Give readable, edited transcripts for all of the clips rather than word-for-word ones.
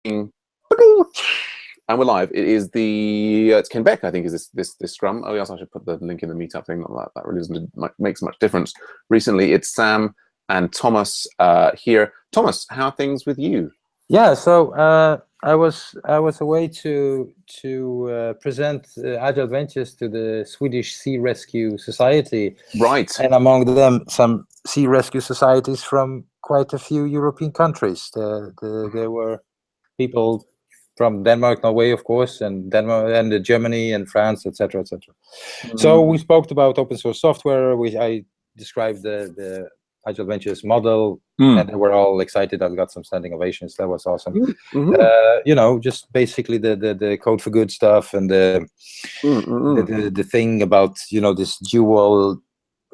And we're live. It is it's Ken Beck, I think, is this Scrum. Oh yes, I should put the link in the meetup thing. That really doesn't makes much difference. Recently, it's Sam and Thomas here. Thomas, how are things with you? Yeah, so I was away to present Agile Ventures to the Swedish Sea Rescue Society, Right, and among them some sea rescue societies from quite a few European countries. There were people from Denmark, Norway, of course, and Germany and France, etc., etc. So we spoke about open source software. I described the Agile Ventures model, and they were all excited. I got some standing ovations. That was awesome. Just basically the code for good stuff, and the thing about this dual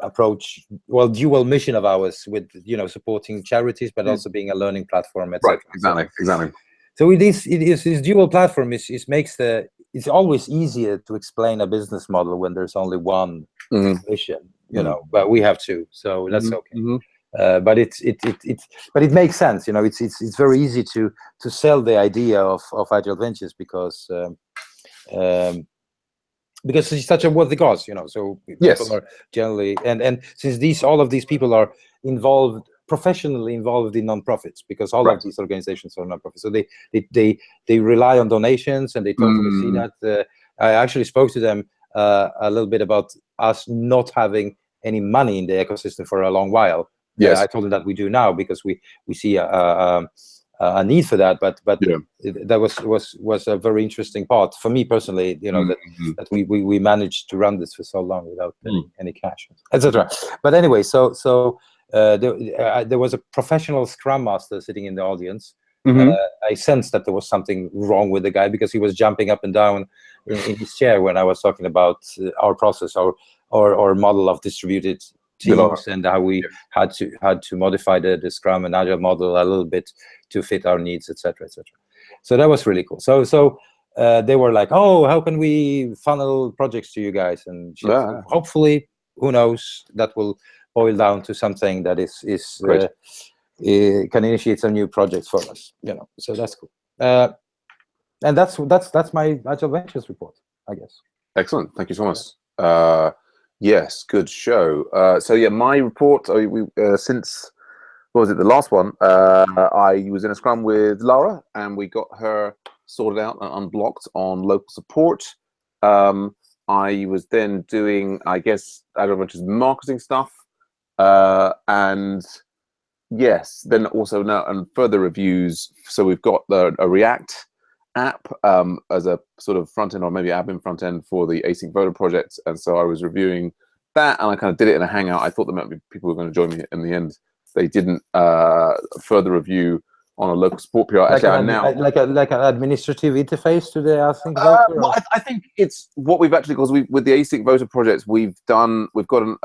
approach, dual mission of ours with supporting charities, but also being a learning platform, etc. Right, exactly. So this dual platform it's always easier to explain a business model when there's only one mission, but we have two, so that's okay. But it makes sense, it's very easy to sell the idea of Agile Ventures because it's such a worthy cause, so people are generally, and since all of these people are professionally involved in nonprofits, because all of these organizations are nonprofits, so they rely on donations, and they totally see that. I actually spoke to them a little bit about us not having any money in the ecosystem for a long while. I told them that we do now because we see a need for that, but that was a very interesting part for me personally, that we managed to run this for so long without any cash, etc. But anyway, so there was a professional Scrum Master sitting in the audience. I sensed that there was something wrong with the guy because he was jumping up and down in his chair when I was talking about our process, or model of distributed teams, and how we had to modify the Scrum and Agile model a little bit to fit our needs, etc., etc. So that was really cool. So they were like, "Oh, how can we funnel projects to you guys?" And hopefully, who knows, that will boil down to something that can initiate some new projects for us. So that's cool. And that's my Agile Ventures report, I guess. Excellent. Thank you so much. Yes, good show. So yeah, my report, since, what was it, the last one, I was in a Scrum with Laura, and we got her sorted out and unblocked on local support. I was then doing, I guess, Agile Ventures marketing stuff, and yes, then also now and further reviews. So we've got a React app as a sort of front end, or maybe admin front end for the async voter project, and so I was reviewing that, and I kind of did it in a hangout. I thought there might be people who were going to join me. In the end, they didn't. Further review on a local support PR. Actually, like an administrative interface to the async voter. Well, I think it's what we've actually, because with the async voter projects, we've got a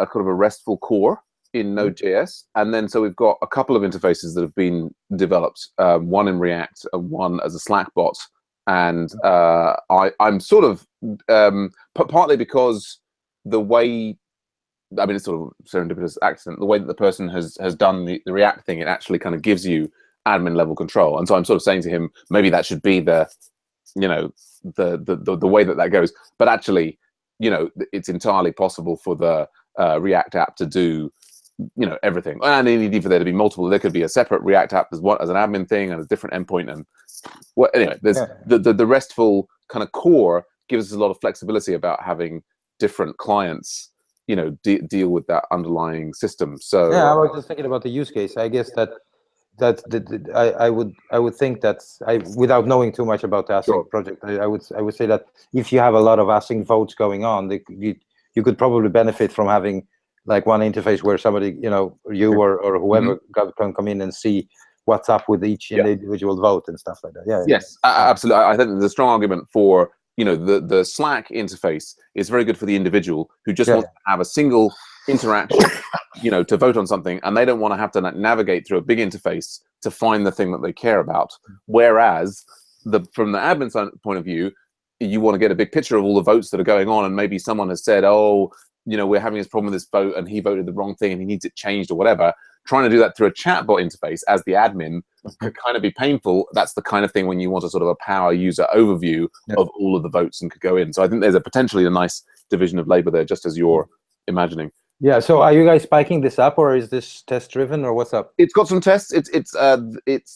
kind of a RESTful core in Node.js, and then so we've got a couple of interfaces that have been developed. One in React, one as a Slack bot. And I'm sort of partly because the way, I mean, it's sort of serendipitous accident, the way that the person has done the React thing, it actually kind of gives you admin level control. And so I'm sort of saying to him, maybe that should be the way that goes. But actually, it's entirely possible for the React app to do everything, and indeed for there to be multiple. There could be a separate React app as an admin thing and a different endpoint. And anyway, there's the RESTful kind of core gives us a lot of flexibility about having different clients, deal with that underlying system. So I was just thinking about the use case. I guess that I would think that without knowing too much about the async project, I would say that if you have a lot of async votes going on, you could probably benefit from having like one interface where somebody, you or whoever can come in and see what's up with each individual vote and stuff like that. Yes, absolutely. I think there's a strong argument for, the Slack interface is very good for the individual who just wants to have a single interaction, to vote on something, and they don't want to have to navigate through a big interface to find the thing that they care about. Whereas from the admin point of view, you want to get a big picture of all the votes that are going on, and maybe someone has said, oh, we're having this problem with this vote, and he voted the wrong thing, and he needs it changed or whatever. trying to do that through a chatbot interface as the admin could kind of be painful. That's the kind of thing when you want a sort of a power user overview of all of the votes and could go in. So I think there's a potentially a nice division of labor there, just as you're imagining. Yeah. So are you guys spiking this up, or is this test driven, or what's up? It's got some tests. It's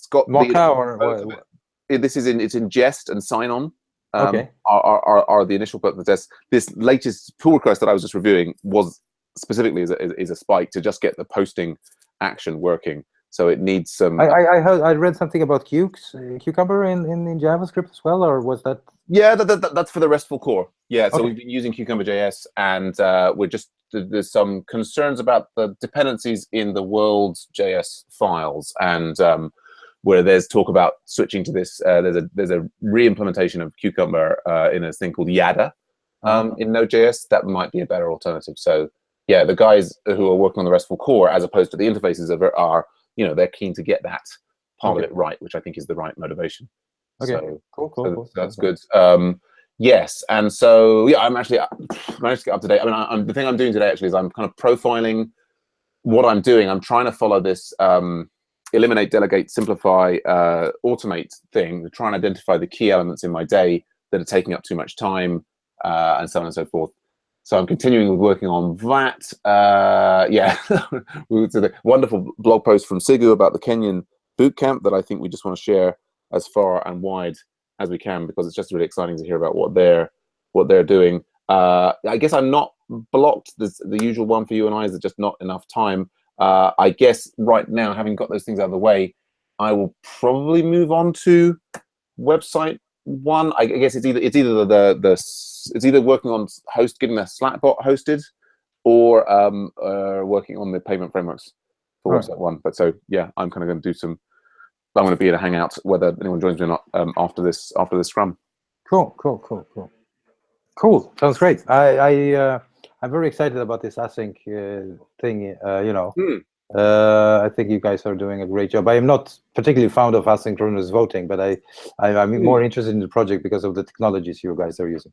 got Mocha or what? It's in jest and sign on. Okay. Are the initial but the tests. This latest pull request that I was just reviewing was specifically is a spike to just get the posting action working. So it needs some. I read something about Cucumber in JavaScript as well, or was that? Yeah, that's for the RESTful core. Yeah, so Okay. we've been using Cucumber.js, and there's some concerns about the dependencies in the world.js files, and where there's talk about switching to this. There's a re-implementation of Cucumber in a thing called Yada in Node.js. That might be a better alternative. So yeah, the guys who are working on the RESTful core, as opposed to the interfaces, are they're keen to get that part of it right, which I think is the right motivation. Okay, so, cool. So that's good. Yes, and so yeah, I'm actually managed to get up to date. I mean, the thing I'm doing today actually is I'm kind of profiling what I'm doing. I'm trying to follow this eliminate, delegate, simplify, automate thing to try and identify the key elements in my day that are taking up too much time, and so on and so forth. So I'm continuing with working on that. Yeah, the wonderful blog post from Sigu about the Kenyan boot camp that I think we just want to share as far and wide as we can, because it's just really exciting to hear about what they're doing. I guess I'm not blocked. The usual one for you and I is just not enough time. I guess right now, having got those things out of the way, I will probably move on to website one. I guess it's either working on getting the Slack bot hosted, or working on the payment frameworks for website one. But so yeah, I'm kind of going to do some. I'm going to be at a hangout, whether anyone joins me or not, after this Scrum. Cool. Sounds great. I'm very excited about this async thing. I think you guys are doing a great job. I am not particularly fond of asynchronous voting, but I'm more interested in the project because of the technologies you guys are using.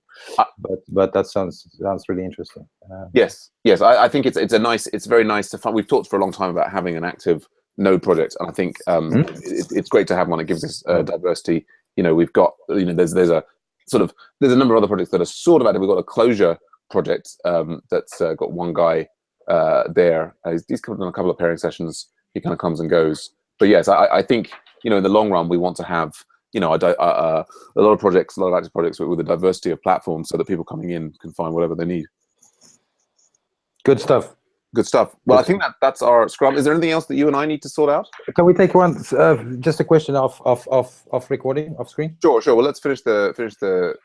But that sounds really interesting. Yes. I think it's very nice to find. We've talked for a long time about having an active Node project, and I think it's great to have one. It gives us diversity. We've got there's a number of other projects that are sort of active. We've got a closure project that's got one guy there. He's come on a couple of pairing sessions. He kind of comes and goes. But yes, I think in the long run we want to have a lot of projects, a lot of active projects with a diversity of platforms, so that people coming in can find whatever they need. Good stuff. Well, I think that's our Scrum. Is there anything else that you and I need to sort out? Can we take one? Just a question of recording, off screen. Sure. Well, let's finish the